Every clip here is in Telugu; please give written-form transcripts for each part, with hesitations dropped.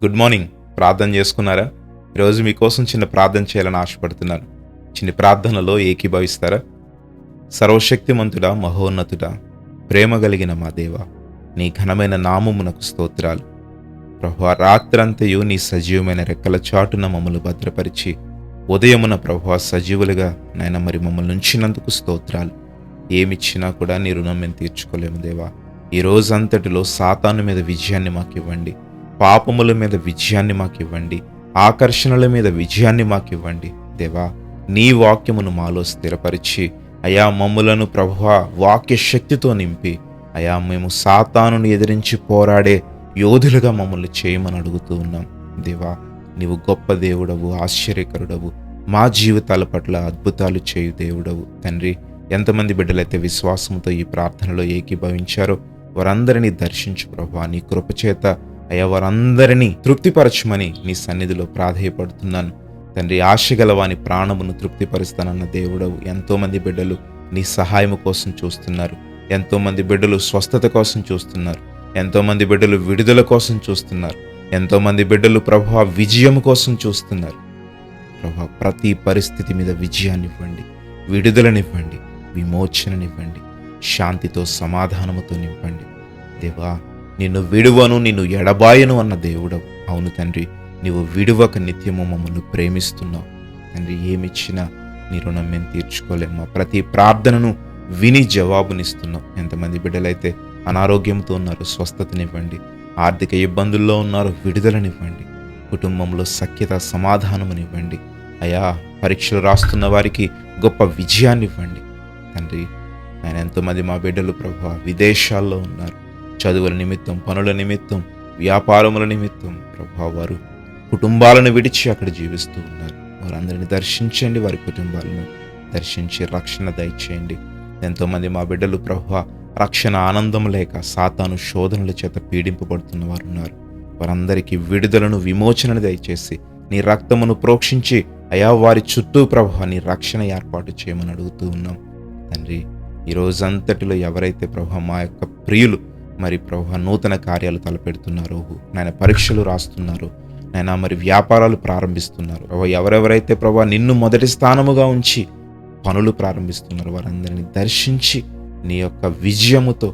Good morning. ప్రార్థన చేసుకున్నారా? ఈరోజు మీకోసం చిన్న ప్రార్థన చేయాలని ఆశపడుతున్నాను. చిన్న ప్రార్థనలో ఏకీభవిస్తారా? సర్వశక్తిమంతుడా, మహోన్నతుడా, ప్రేమ కలిగిన మా దేవ, నీ ఘనమైన నామమునకు స్తోత్రాలు. ప్రభువా, రాత్రంతయు నీ సజీవమైన రెక్కల చాటున మమ్మల్ని భద్రపరిచి ఉదయమున ప్రభువా సజీవులుగా నాయన మమ్మల్ని ఉంచినందుకు స్తోత్రాలు. ఏమిచ్చినా కూడా నీ రుణం మేము తీర్చుకోలేము దేవా. ఈ రోజంతటిలో సాతాను మీద విజయాన్ని మాకివ్వండి, పాపముల మీద విజయాన్ని మాకివ్వండి, ఆకర్షణల మీద విజయాన్ని మాకివ్వండి దేవా. నీ వాక్యమును మాలో స్థిరపరిచి అయా మమ్ములను ప్రభువా వాక్య శక్తితో నింపి అయా మేము సాతానుని ఎదిరించి పోరాడే యోధులుగా మమ్మల్ని చేయమని అడుగుతూ ఉన్నాం దేవా. నీవు గొప్ప దేవుడవు, ఆశ్చర్యకరుడవు, మా జీవితాల పట్ల అద్భుతాలు చేయు దేవుడవు తండ్రి. ఎంతమంది బిడ్డలైతే విశ్వాసంతో ఈ ప్రార్థనలో ఏకీభవించారో వారందరినీ దర్శించు ప్రభువా. నీ కృపచేత అయ్యా వారందరినీ తృప్తిపరచమని నీ సన్నిధిలో ప్రాధేయపడుతున్నాను తండ్రి. ఆశగల వాని ప్రాణమును తృప్తిపరుస్తానన్న దేవుడవు. ఎంతోమంది బిడ్డలు నీ సహాయము కోసం చూస్తున్నారు, ఎంతోమంది బిడ్డలు స్వస్థత కోసం చూస్తున్నారు, ఎంతోమంది బిడ్డలు విడుదల కోసం చూస్తున్నారు, ఎంతోమంది బిడ్డలు ప్రభువా విజయం కోసం చూస్తున్నారు. ప్రభువా, ప్రతి పరిస్థితి మీద విజయాన్నివ్వండి, విడుదలనివ్వండి, విమోచననివ్వండి, శాంతితో సమాధానముతో నింపండి దేవా. నిన్ను విడువను, నిన్ను ఎడబాయను అన్న దేవుడవు. అవును తండ్రి, నీవు విడువక నిత్యము మమ్మల్ని ప్రేమిస్తున్నావు తండ్రి. ఏమిచ్చినా నీ రుణం మేము తీర్చుకోలేము. మా ప్రతి ప్రార్థనను విని జవాబునిస్తున్నావు. ఎంతమంది బిడ్డలైతే అనారోగ్యంతో ఉన్నారు, స్వస్థతనివ్వండి. ఆర్థిక ఇబ్బందుల్లో ఉన్నారు, విడుదలనివ్వండి. కుటుంబంలో సఖ్యత సమాధానమునివ్వండి. అయా, పరీక్షలు రాస్తున్న వారికి గొప్ప విజయాన్నివ్వండి తండ్రి. ఆయన ఎంతోమంది మా బిడ్డలు ప్రభువా విదేశాల్లో ఉన్నారు, చదువుల నిమిత్తం, పనుల నిమిత్తం, వ్యాపారముల నిమిత్తం ప్రభువా వారు కుటుంబాలను విడిచి అక్కడ జీవిస్తూ ఉన్నారు. వారందరినీ దర్శించండి, వారి కుటుంబాలను దర్శించి రక్షణ దయచేయండి. ఎంతోమంది మా బిడ్డలు ప్రభువా రక్షణ ఆనందం లేక సాతాను శోధనల చేత పీడింపబడుతున్న వారు ఉన్నారు. వారందరికీ విడుదలను, విమోచనను దయచేసి నీ రక్తమును ప్రోక్షించి అయా వారి చుట్టూ ప్రభువా నీ రక్షణ ఏర్పాటు చేయమని అడుగుతూ ఉన్నాం తండ్రి. ఈ రోజంతటిలో ఎవరైతే ప్రభువా మా యొక్క ప్రియులు మరి ప్రభువా నూతన కార్యాలు తలపెడుతున్నారు, నాయన పరీక్షలు రాస్తున్నారు, నాయన వ్యాపారాలు ప్రారంభిస్తున్నారు, ఎవరెవరైతే ప్రభువా నిన్ను మొదటి స్థానముగా ఉంచి పనులు ప్రారంభిస్తున్నారు వారందరినీ దర్శించి నీ యొక్క విజయముతో,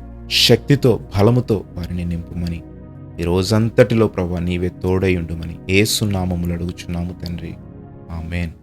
శక్తితో, బలముతో వారిని నింపుమని ఈ రోజంతటిలో ప్రభువా నీవే తోడై ఉండుమని యేసు నామములో అడుగుచున్నాము తండ్రి. ఆమేన్.